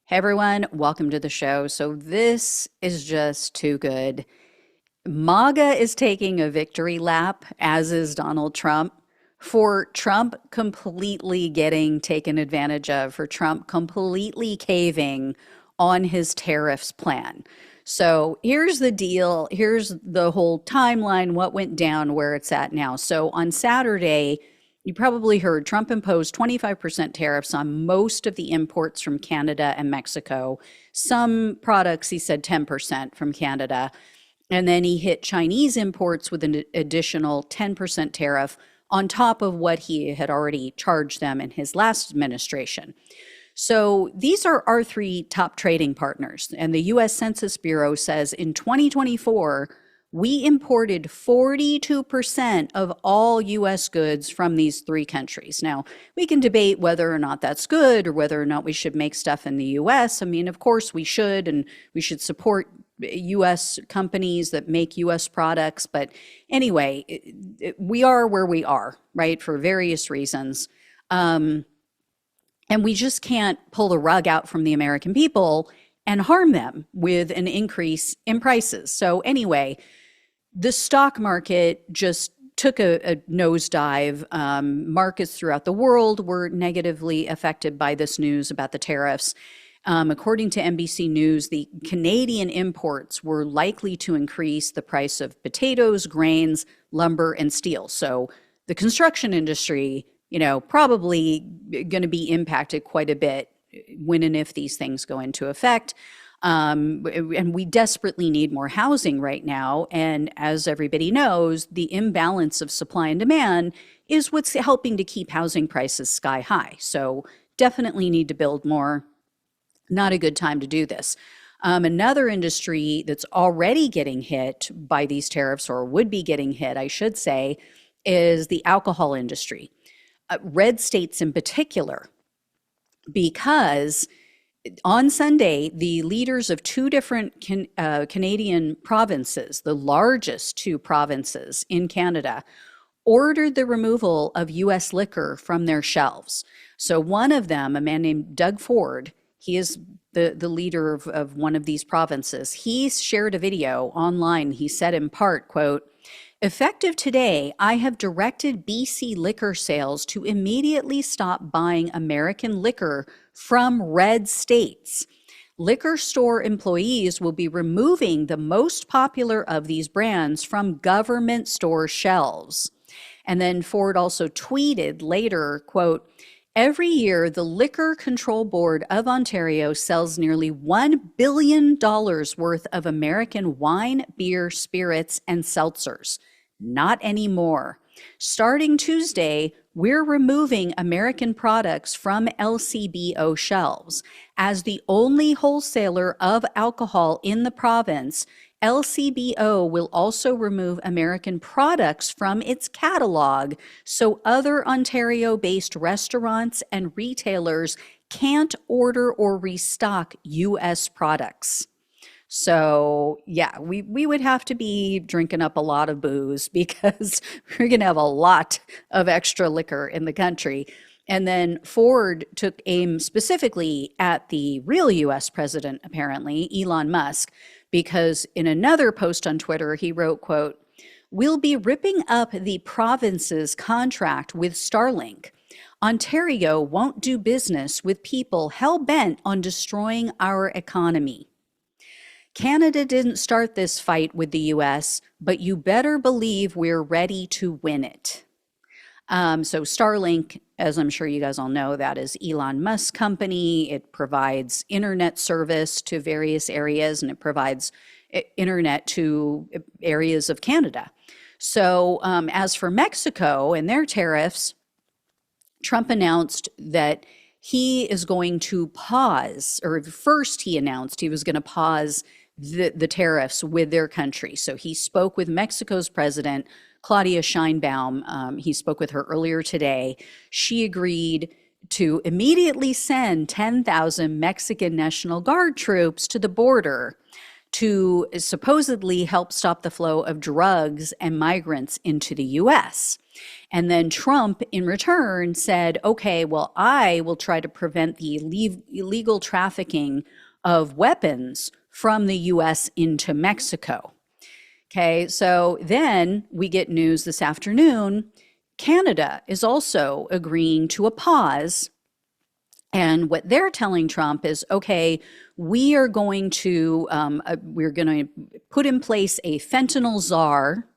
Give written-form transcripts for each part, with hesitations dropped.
Hey everyone, welcome to the show. So this is just too good. MAGA is taking a victory lap, as is Donald Trump, for Trump completely getting taken advantage of, for Trump completely caving on his tariffs plan. So here's the deal. Here's the whole timeline, what went down, where it's at now. So on Saturday, you probably heard Trump imposed 25% tariffs on most of the imports from Canada and Mexico. Some products, he said 10% from Canada. And then he hit Chinese imports with an additional 10% tariff on top of what he had already charged them in his last administration. So these are our three top trading partners. And the US Census Bureau says in 2024, we imported 42% of all US goods from these three countries. Now, we can debate whether or not that's good or whether or not we should make stuff in the US. I mean, of course we should, and we should support US companies that make US products. But anyway, we are where we are, right, for various reasons. And we just can't pull the rug out from the American people and harm them with an increase in prices. So anyway, the stock market just took a nosedive. Markets throughout the world were negatively affected by this news about the tariffs. According to NBC News, the Canadian imports were likely to increase the price of potatoes, grains, lumber, and steel. So the construction industry, probably going to be impacted quite a bit when and if these things go into effect. And we desperately need more housing right now. And as everybody knows, the imbalance of supply and demand is what's helping to keep housing prices sky high. So definitely need to build more. Not a good time to do this. Another industry that's already getting hit by these tariffs, or would be getting hit, I should say, is the alcohol industry. Red states in particular, because on Sunday, the leaders of two different Canadian provinces, the largest two provinces in Canada, ordered the removal of U.S. liquor from their shelves. So one of them, a man named Doug Ford, he is the leader of one of these provinces. He shared a video online. He said in part, quote, "Effective today, I have directed BC liquor sales to immediately stop buying American liquor from red states. Liquor store employees will be removing the most popular of these brands from government store shelves." And then Ford also tweeted later, quote, "Every year, the Liquor Control Board of Ontario sells nearly $1 billion worth of American wine, beer, spirits, and seltzers. Not anymore. Starting Tuesday, we're removing American products from LCBO shelves. As the only wholesaler of alcohol in the province, LCBO will also remove American products from its catalog so other Ontario-based restaurants and retailers can't order or restock U.S. products." So yeah, we would have to be drinking up a lot of booze because we're going to have a lot of extra liquor in the country. And then Ford took aim specifically at the real US president, apparently, Elon Musk, because in another post on Twitter, he wrote, quote, "We'll be ripping up the province's contract with Starlink. Ontario won't do business with people hell-bent on destroying our economy. Canada didn't start this fight with the US, but you better believe we're ready to win it." So Starlink, as I'm sure you guys all know, that is Elon Musk's company. It provides internet service to various areas, and it provides internet to areas of Canada. So as for Mexico and their tariffs, Trump announced that he is going to pause, or first he announced he was going to pause the tariffs with their country. So he spoke with Mexico's president, Claudia Sheinbaum. He spoke with her earlier today. She agreed to immediately send 10,000 Mexican National Guard troops to the border to supposedly help stop the flow of drugs and migrants into the US. And then Trump, in return, said, okay, well, I will try to prevent the illegal trafficking of weapons from the US into Mexico. Okay, so then we get news this afternoon. Canada is also agreeing to a pause. And what they're telling Trump is, okay, we're going to put in place a fentanyl czar,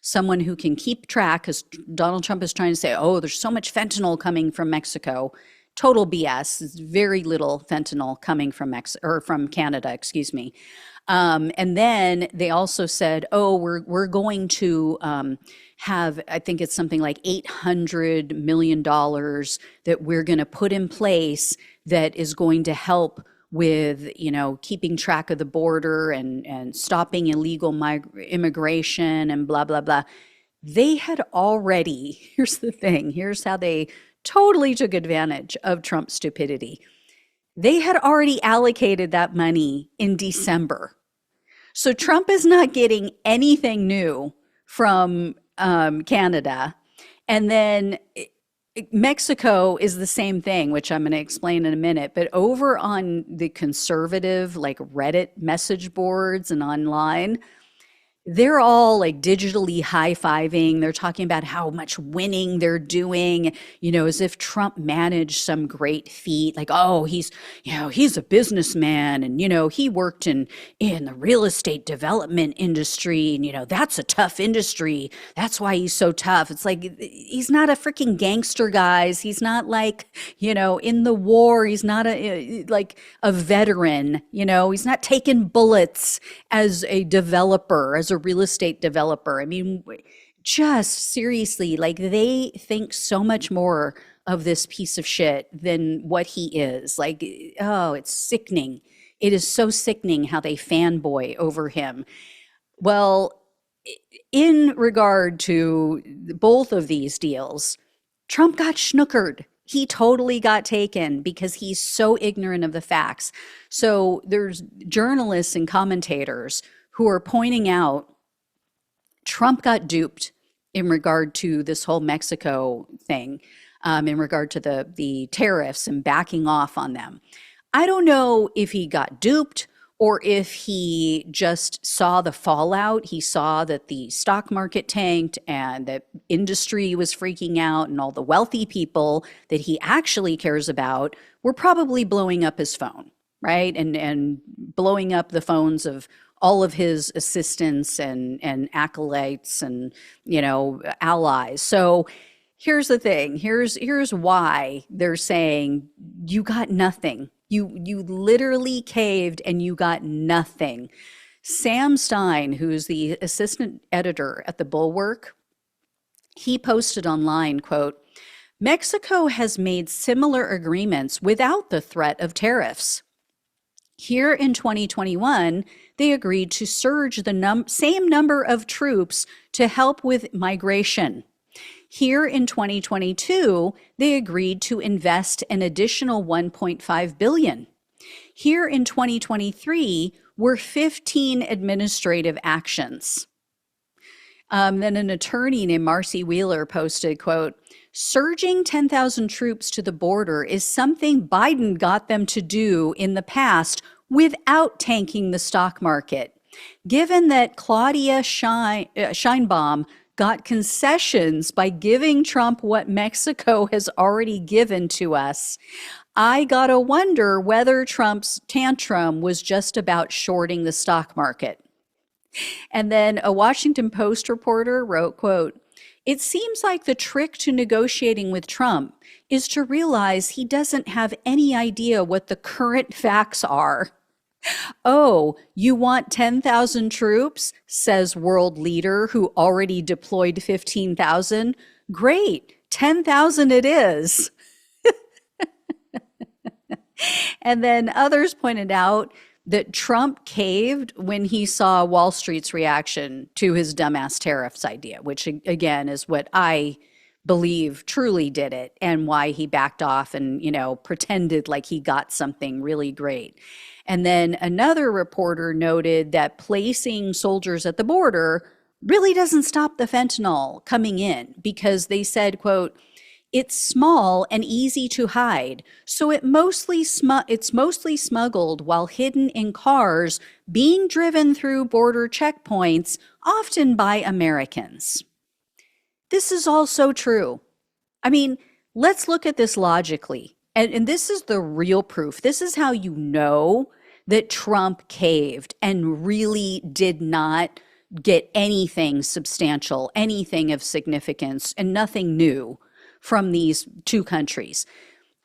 someone who can keep track, because Donald Trump is trying to say, oh, there's so much fentanyl coming from Mexico. Total BS. There's very little fentanyl coming from from Canada, excuse me. And then they also said, oh, we're going to have, I think it's something like $800 million that we're going to put in place that is going to help with, keeping track of the border and stopping illegal immigration and blah, blah, blah. They had already, here's the thing, here's how they totally took advantage of Trump's stupidity. They had already allocated that money in December. So Trump is not getting anything new from Canada. And then Mexico is the same thing, which I'm going to explain in a minute. But over on the conservative, like Reddit message boards and online, they're all like digitally high-fiving. They're talking about how much winning they're doing, as if Trump managed some great feat. Like, oh, he's a businessman and, he worked in the real estate development industry. And, that's a tough industry. That's why he's so tough. It's like, he's not a freaking gangster, guys. He's not like, in the war. He's not like a veteran, he's not taking bullets as a developer, as a real estate developer. I mean, just seriously, like they think so much more of this piece of shit than what he is. Like, oh, it's sickening. It is so sickening how they fanboy over him. Well, in regard to both of these deals, Trump got schnookered. He totally got taken because he's so ignorant of the facts. So there's journalists and commentators who are pointing out Trump got duped in regard to this whole Mexico thing, in regard to the tariffs and backing off on them. I don't know if he got duped or if he just saw the fallout. He saw that the stock market tanked and that industry was freaking out and all the wealthy people that he actually cares about were probably blowing up his phone, right? And blowing up the phones of all of his assistants and acolytes and, allies. So here's the thing. Here's why they're saying you got nothing. You literally caved and you got nothing. Sam Stein, who's the assistant editor at the Bulwark, he posted online, quote, Mexico has made similar agreements without the threat of tariffs. Here in 2021, they agreed to surge the same number of troops to help with migration. Here in 2022, they agreed to invest an additional $1.5 billion. Here in 2023 were 15 administrative actions. Then an attorney named Marcy Wheeler posted, quote, surging 10,000 troops to the border is something Biden got them to do in the past without tanking the stock market. Given that Claudia Sheinbaum got concessions by giving Trump what Mexico has already given to us, I gotta wonder whether Trump's tantrum was just about shorting the stock market. And then a Washington Post reporter wrote, quote, it seems like the trick to negotiating with Trump is to realize he doesn't have any idea what the current facts are. Oh, you want 10,000 troops, says world leader who already deployed 15,000. Great, 10,000 it is. And then others pointed out that Trump caved when he saw Wall Street's reaction to his dumbass tariffs idea, which again is what I believe truly did it and why he backed off and, pretended like he got something really great. And then another reporter noted that placing soldiers at the border really doesn't stop the fentanyl coming in because they said, quote, it's small and easy to hide, so it's mostly smuggled while hidden in cars being driven through border checkpoints, often by Americans. This is all so true. I mean, let's look at this logically. And this is the real proof. This is how you know that Trump caved and really did not get anything substantial, anything of significance, and nothing new from these two countries.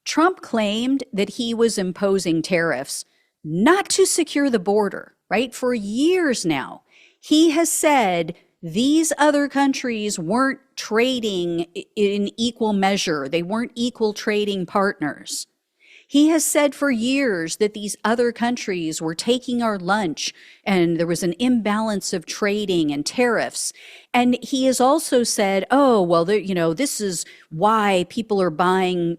Trump claimed that he was imposing tariffs not to secure the border, right? For years now, he has said these other countries weren't trading in equal measure. They weren't equal trading partners. He has said for years that these other countries were taking our lunch and there was an imbalance of trading and tariffs. And he has also said, oh, well, this is why people are buying,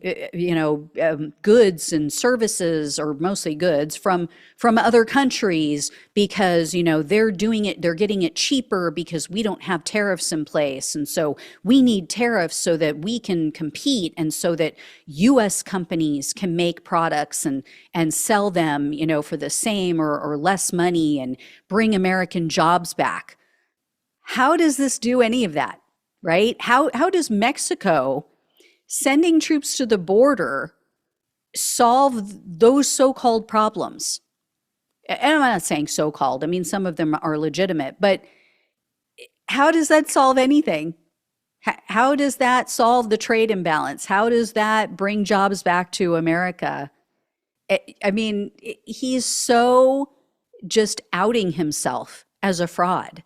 goods and services, or mostly goods, from other countries because, they're getting it cheaper because we don't have tariffs in place. And so we need tariffs so that we can compete and so that U.S. companies can make products and sell them, for the same or less money and bring American jobs back. How does this do any of that, right? How does Mexico sending troops to the border solve those so-called problems? And I'm not saying so-called. I mean, some of them are legitimate, but how does that solve anything? How does that solve the trade imbalance? How does that bring jobs back to America? I mean, he's so just outing himself as a fraud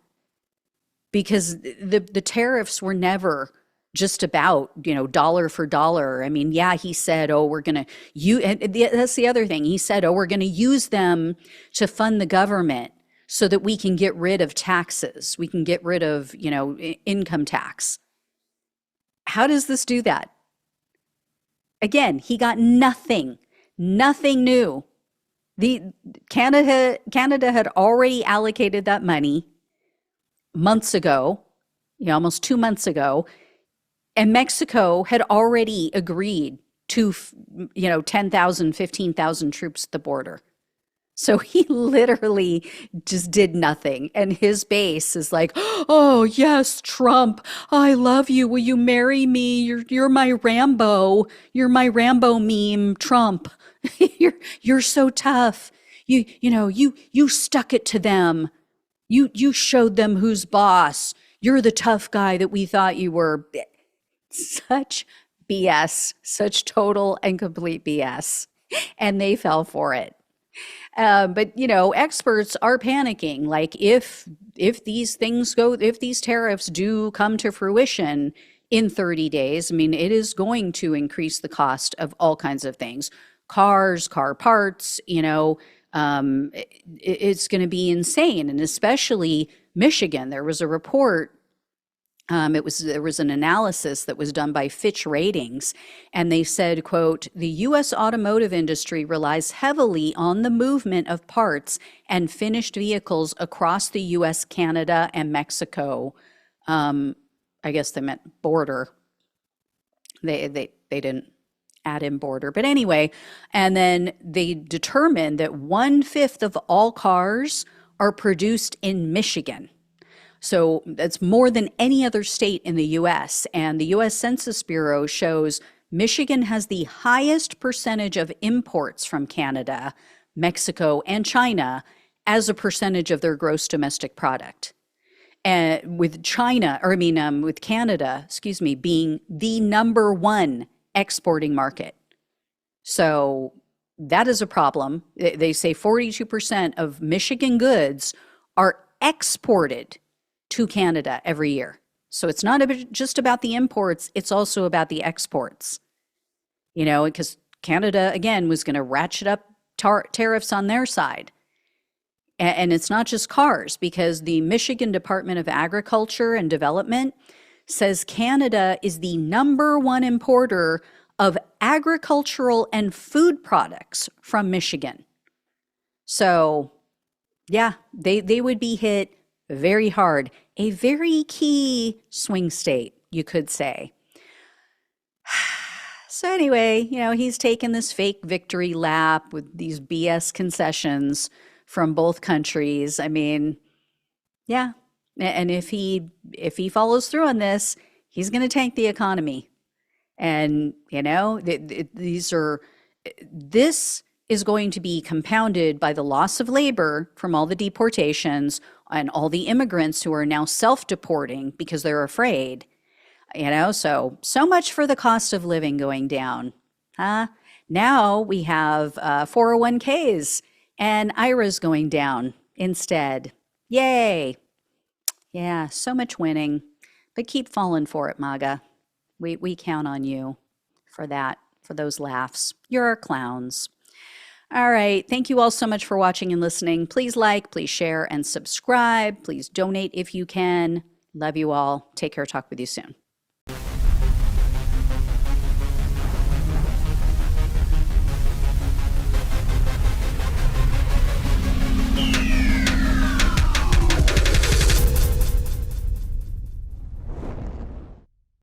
because the tariffs were never just about, dollar for dollar. I mean, yeah, he said, oh, we're going to use, that's the other thing. He said, oh, we're going to use them to fund the government so that we can get rid of taxes. We can get rid of, income tax. How does this do that? Again, he got nothing new. Canada had already allocated that money months ago, almost 2 months ago, and Mexico had already agreed to, 10,000, 15,000 troops at the border. So he literally just did nothing. And his base is like, oh, yes, Trump, I love you. Will you marry me? You're my Rambo. You're my Rambo meme, Trump. You're so tough. You stuck it to them. You showed them who's boss. You're the tough guy that we thought you were. Such BS, such total and complete BS. And they fell for it. But experts are panicking. Like if these tariffs do come to fruition in 30 days, I mean, it is going to increase the cost of all kinds of things, cars, car parts. It's going to be insane, and especially Michigan. There was a report. There was an analysis that was done by Fitch Ratings, and they said, quote, the U.S. automotive industry relies heavily on the movement of parts and finished vehicles across the U.S., Canada, and Mexico. I guess they meant border. They didn't add in border. But anyway, and then they determined that 1/5 of all cars are produced in Michigan. So that's more than any other state in the U.S. And the U.S. Census Bureau shows Michigan has the highest percentage of imports from Canada, Mexico, and China as a percentage of their gross domestic product. And with with Canada, being the number one exporting market. So that is a problem. They say 42% of Michigan goods are exported to Canada every year. So it's not just about the imports, it's also about the exports. Because Canada, again, was going to ratchet up tariffs on their side. And it's not just cars, because the Michigan Department of Agriculture and Development says Canada is the number one importer of agricultural and food products from Michigan. So, yeah, they would be hit very hard. a very key swing state, you could say. So anyway, he's taken this fake victory lap with these BS concessions from both countries. I mean, yeah. And if he follows through on this, he's going to tank the economy. And, this is going to be compounded by the loss of labor from all the deportations and all the immigrants who are now self-deporting because they're afraid. So much for the cost of living going down. Huh? Now we have 401ks and IRAs going down instead. Yay. Yeah, so much winning. But keep falling for it, MAGA. We count on you for that, for those laughs. You're our clowns. All right. Thank you all so much for watching and listening. Please like, please share, and subscribe. Please donate if you can. Love you all. Take care. Talk with you soon.